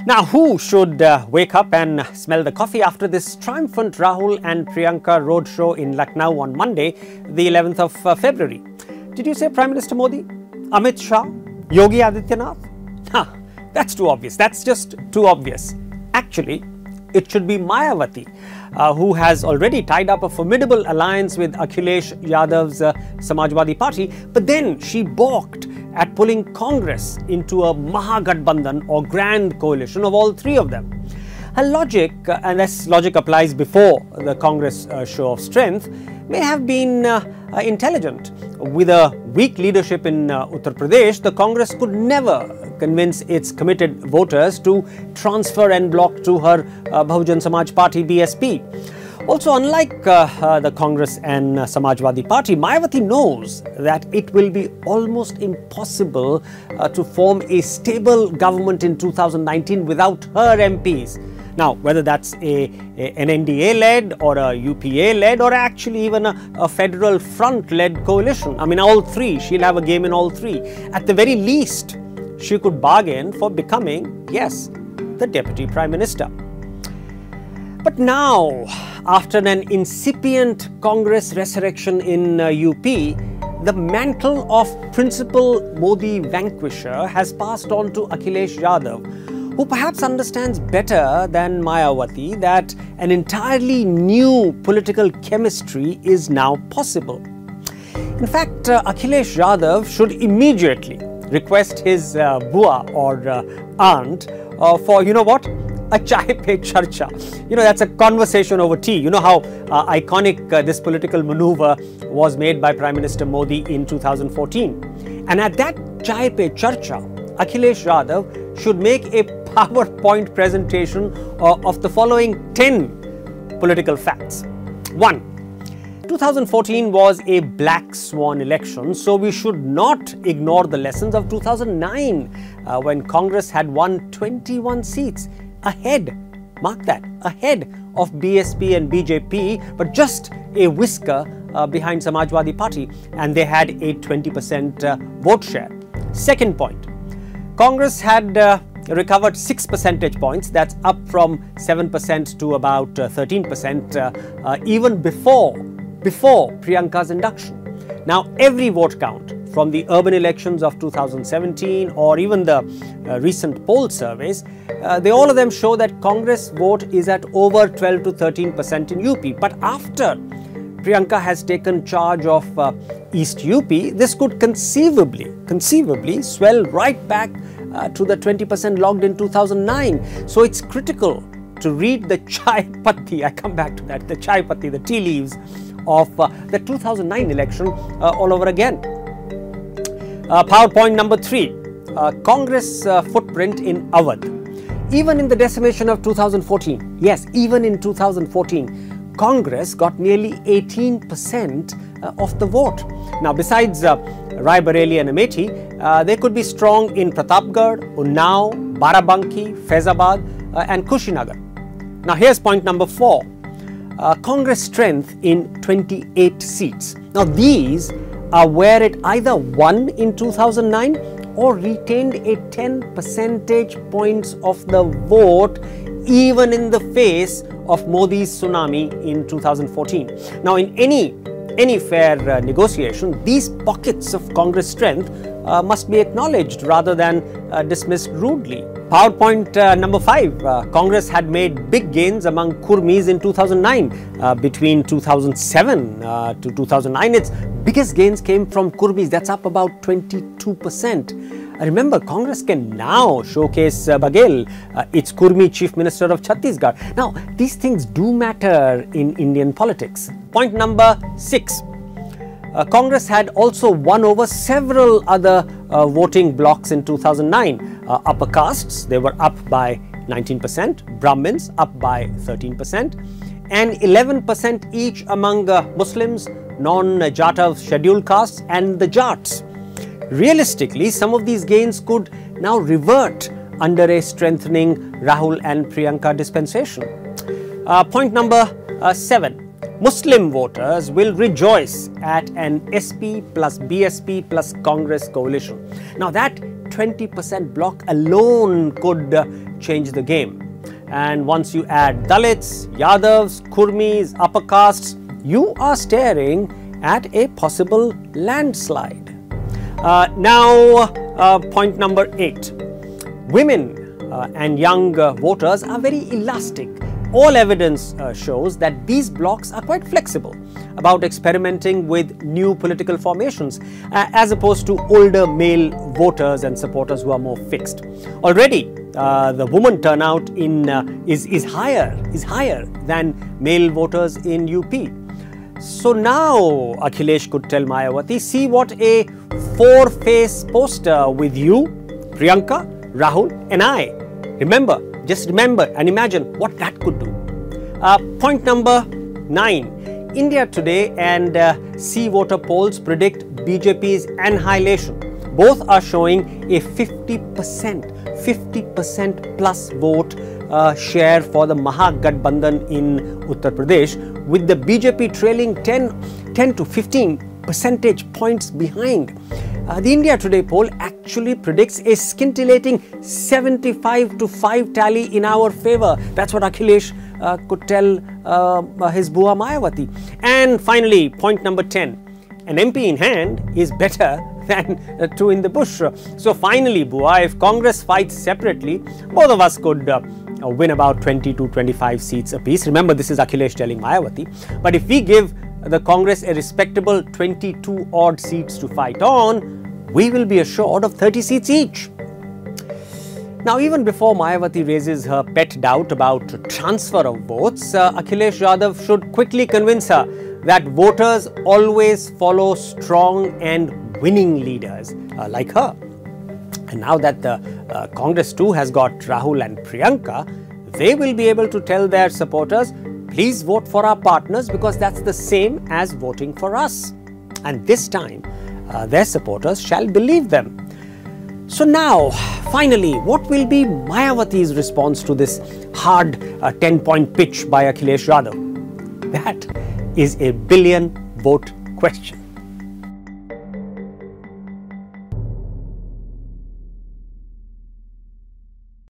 Now, who should wake up and smell the coffee after this triumphant Rahul and Priyanka roadshow in Lucknow on Monday, the 11th of February? Did you say Prime Minister Modi, Amit Shah, Yogi Adityanath? That's too obvious. That's just too obvious. Actually, it should be Mayawati, who has already tied up a formidable alliance with Akhilesh Yadav's Samajwadi Party, but then she balked at pulling Congress into a Mahagathbandhan or grand coalition of all three of them. Her logic, and this logic applies before the Congress show of strength, may have been intelligent. With a weak leadership in Uttar Pradesh, the Congress could never convince its committed voters to transfer en bloc to her Bahujan Samaj Party BSP. Also, unlike the Congress and Samajwadi Party, Mayawati knows that it will be almost impossible to form a stable government in 2019 without her MPs. Now, whether that's an NDA-led or a UPA-led or actually even a federal front-led coalition. I mean, all three. She'll have a game in all three. At the very least, she could bargain for becoming, yes, the Deputy Prime Minister. But now, after an incipient Congress resurrection in UP, the mantle of Principal Modi vanquisher has passed on to Akhilesh Yadav, who perhaps understands better than Mayawati that an entirely new political chemistry is now possible. In fact, Akhilesh Yadav should immediately request his bua or aunt for, you know what, a chai pe charcha. You know, that's a conversation over tea. You know how iconic this political maneuver was made by Prime Minister Modi in 2014. And at that chai pe charcha, Akhilesh Yadav should make a PowerPoint presentation of the following 10 political facts. 1. 2014 was a black swan election, so we should not ignore the lessons of 2009 when Congress had won 21 seats, ahead, mark that, ahead of BSP and BJP, but just a whisker behind Samajwadi Party, and they had a 20% vote share. Second point, Congress had recovered 6 percentage points, that's up from 7% to about 13% even before Priyanka's induction. Now, every vote count from the urban elections of 2017 or even the recent poll surveys, all of them show that Congress vote is at over 12 to 13% in UP. But after Priyanka has taken charge of East UP, this could conceivably swell right back to the 20% logged in 2009. So it's critical to read the chai patti, I come back to that, the chai patti, the tea leaves of the 2009 election all over again. PowerPoint number 3, Congress footprint in AWADH. Even in the decimation of 2014, yes, even in 2014, Congress got nearly 18% of the vote. Now, besides Raebareli and Amethi, they could be strong in Pratapgarh, Unnao, Barabanki, Faizabad and Kushinagar. Now, here's point number 4. Congress strength in 28 seats. Now, these are where it either won in 2009 or retained a 10 percentage points of the vote even in the face of Modi's tsunami in 2014. Now, in any fair negotiation, these pockets of Congress strength must be acknowledged rather than dismissed rudely. PowerPoint number 5, Congress had made big gains among Kurmis in 2009. Between 2007 to 2009, its biggest gains came from Kurmis. That's up about 22%. Remember, Congress can now showcase Baghel, its Kurmi Chief Minister of Chhattisgarh. Now, these things do matter in Indian politics. Point number 6. Congress had also won over several other voting blocks in 2009. Upper castes, they were up by 19%, Brahmins up by 13%, and 11% each among Muslims, non-Jatav scheduled castes and the Jats. Realistically, some of these gains could now revert under a strengthening Rahul and Priyanka dispensation. Point number 7. Muslim voters will rejoice at an SP plus BSP plus Congress coalition. Now, that 20% block alone could change the game. And once you add Dalits, Yadavs, Kurmis, upper castes, you are staring at a possible landslide. Point number 8. Women and young voters are very elastic. All evidence shows that these blocs are quite flexible about experimenting with new political formations as opposed to older male voters and supporters who are more fixed. Already, the woman turnout is higher than male voters in UP. So now Akhilesh could tell Mayawati, see what a four-face poster with you, Priyanka, Rahul and I. Just remember and imagine what that could do. Point number 9. India Today and C Voter polls predict BJP's annihilation. Both are showing a 50% plus vote share for the Mahagathbandhan in Uttar Pradesh, with the BJP trailing 10 to 15 percentage points behind. The India Today poll actually predicts a scintillating 75-5 tally in our favor. That's what Akhilesh could tell his Bua Mayawati. And finally, point number 10. An MP in hand is better than two in the bush. So finally, Bua, if Congress fights separately, both of us could win about 20 to 25 seats apiece. Remember, this is Akhilesh telling Mayawati. But if we give the Congress a respectable 22 odd seats to fight on, we will be assured of 30 seats each. Now, even before Mayawati raises her pet doubt about transfer of votes, Akhilesh Yadav should quickly convince her that voters always follow strong and winning leaders like her. And now that the Congress too has got Rahul and Priyanka, they will be able to tell their supporters, please vote for our partners because that's the same as voting for us. And this time, their supporters shall believe them. So now, finally, what will be Mayawati's response to this hard 10-point pitch by Akhilesh Yadav? That is a billion vote question.